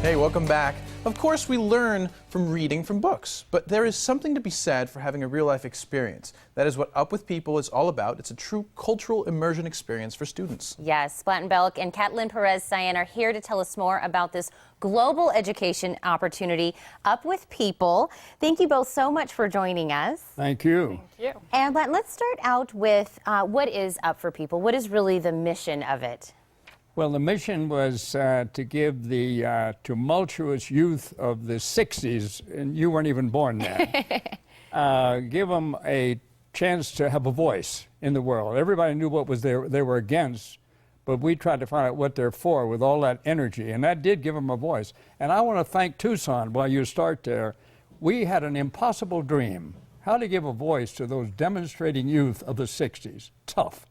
Hey, welcome back. Of course, we learn from reading from books, but there is something to be said for having a real-life experience. That is what Up With People is all about. It's a true cultural immersion experience for students. Yes, Blatten Belk and Katlin Perez-Cyan are here to tell us more about this global education opportunity, Up With People. Thank you both so much for joining us. Thank you. Thank you. And Blatten, let's start out with what is Up For People? What is really the mission of it? Well, the mission was to give the tumultuous youth of the 60s, and you weren't even born then, give them a chance to have a voice in the world. Everybody knew what was they were against, but we tried to find out what they're for with all that energy, and that did give them a voice. And I want to thank Tucson while you start there. We had an impossible dream, how to give a voice to those demonstrating youth of the 60s. Tough.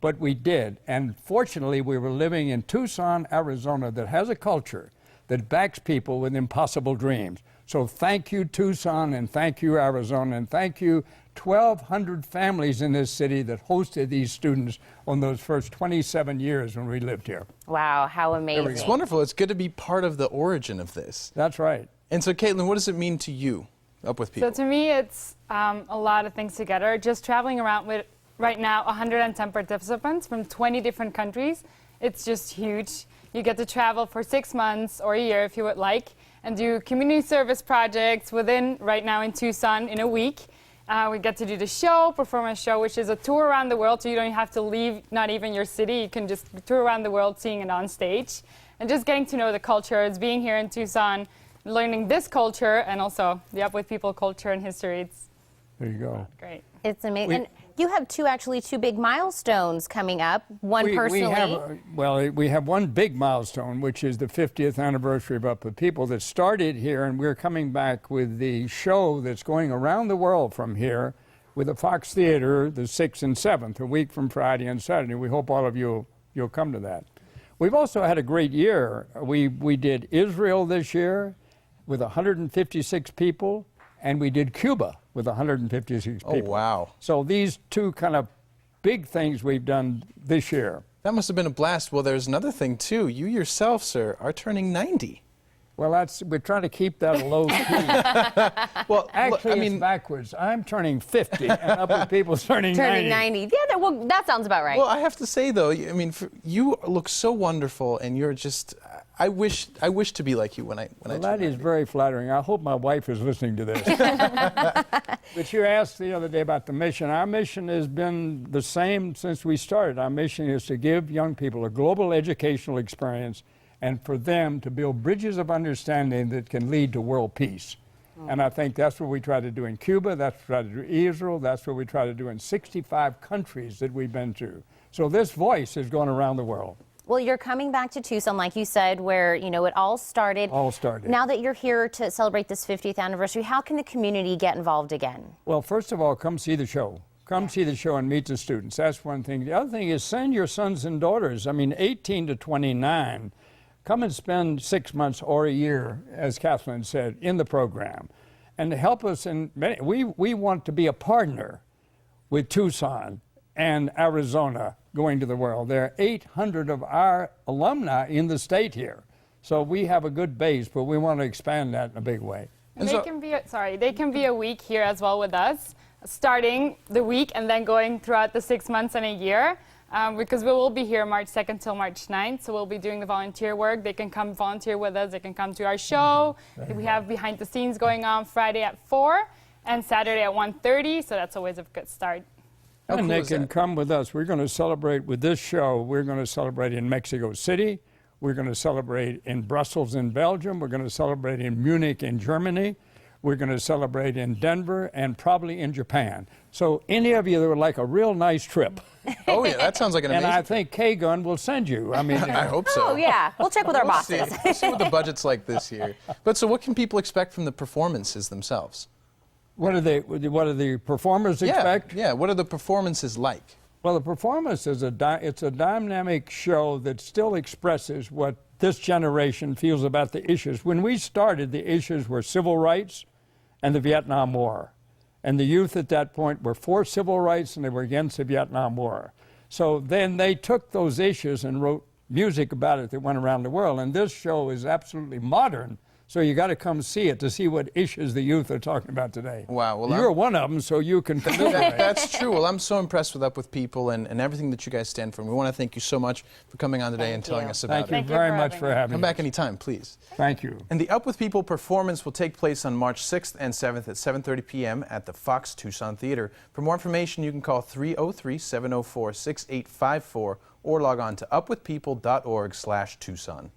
But we did, and fortunately we were living in Tucson, Arizona, that has a culture that backs people with impossible dreams. So thank you, Tucson, and thank you, Arizona, and thank you, 1,200 families in this city that hosted these students on those first 27 years when we lived here. Wow, how amazing. It's wonderful. It's good to be part of the origin of this. That's right. And so, Caitlin, what does it mean to you, Up With People? So to me, it's a lot of things together. Just traveling around with, right now, 110 participants from 20 different countries. It's just huge. You get to travel for 6 months or a year if you would like, and do community service projects right now in Tucson in a week. We get to do the show, performance show, which is a tour around the world, so you don't have to leave, not even your city. You can just tour around the world seeing it on stage. And just getting to know the culture, it's being here in Tucson, learning this culture, and also the Up With People culture and history. It's There you go. great. It's amazing. And you have two big milestones coming up, one personally. We have one big milestone, which is the 50th anniversary of Up With People that started here, and we're coming back with the show that's going around the world from here with the Fox Theater the 6th and 7th, a week from Friday and Saturday. We hope all of you'll come to that. We've also had a great year. We did Israel this year with 156 people, and we did Cuba with 156 people. Oh, wow. So these two kind of big things we've done this year. That must have been a blast. Well, there's another thing, too. You yourself, sir, are turning 90. Well, we're trying to keep that a low key. Well, actually, it's backwards. I'm turning 50, and Up With People's turning 90. Yeah, that sounds about right. Well, I have to say, though, I mean, you look so wonderful, and you're just, I wish to be like you when I Well, that is very flattering. I hope my wife is listening to this. But you asked the other day about the mission. Our mission has been the same since we started. Our mission is to give young people a global educational experience and for them to build bridges of understanding that can lead to world peace. And I think that's what we try to do in Cuba, that's what we try to do in Israel, that's what we try to do in 65 countries that we've been to. So this voice is going around the world. Well, you're coming back to Tucson, like you said, where, it all started. All started. Now that you're here to celebrate this 50th anniversary, how can the community get involved again? Well, first of all, come see the show. Come see the show and meet the students. That's one thing. The other thing is send your sons and daughters, 18 to 29, come and spend 6 months or a year, as Kathleen said, in the program. And to help us we want to be a partner with Tucson and Arizona going to the world. There are 800 of our alumni in the state here. So we have a good base, but we want to expand that in a big way. And they can be a week here as well with us, starting the week and then going throughout the 6 months and a year. Because we will be here March 2nd till March 9th, so we'll be doing the volunteer work. They can come volunteer with us. They can come to our show. We have behind the scenes going on Friday at 4 and Saturday at 1:30, so that's always a good start. And they can come with us. We're going to celebrate with this show. We're going to celebrate in Mexico City. We're going to celebrate in Brussels in Belgium. We're going to celebrate in Munich in Germany. We're going to celebrate in Denver and probably in Japan. So any of you that would like a real nice trip. Oh, yeah, that sounds like an amazing... And I think K-Gun will send you. I hope so. Oh, yeah. We'll check with our bosses. We'll see what the budget's like this year. But so what can people expect from the performances themselves? What do the performers expect? Yeah, what are the performances like? Well, the performance is it's a dynamic show that still expresses what this generation feels about the issues. When we started, the issues were civil rights and the Vietnam War. And the youth at that point were for civil rights and they were against the Vietnam War. So then they took those issues and wrote music about it that went around the world. And this show is absolutely modern. So you got to come see it to see what issues the youth are talking about today. Wow. Well, you're one of them, so you can commemorate. That's true. Well, I'm so impressed with Up With People and everything that you guys stand for. And we want to thank you so much for coming on today and telling us about Thank you it. very much for having me. Come back anytime, please. Thank you. And the Up With People performance will take place on March 6th and 7th at 7:30 p.m. at the Fox Tucson Theater. For more information, you can call 303-704-6854 or log on to upwithpeople.org/Tucson.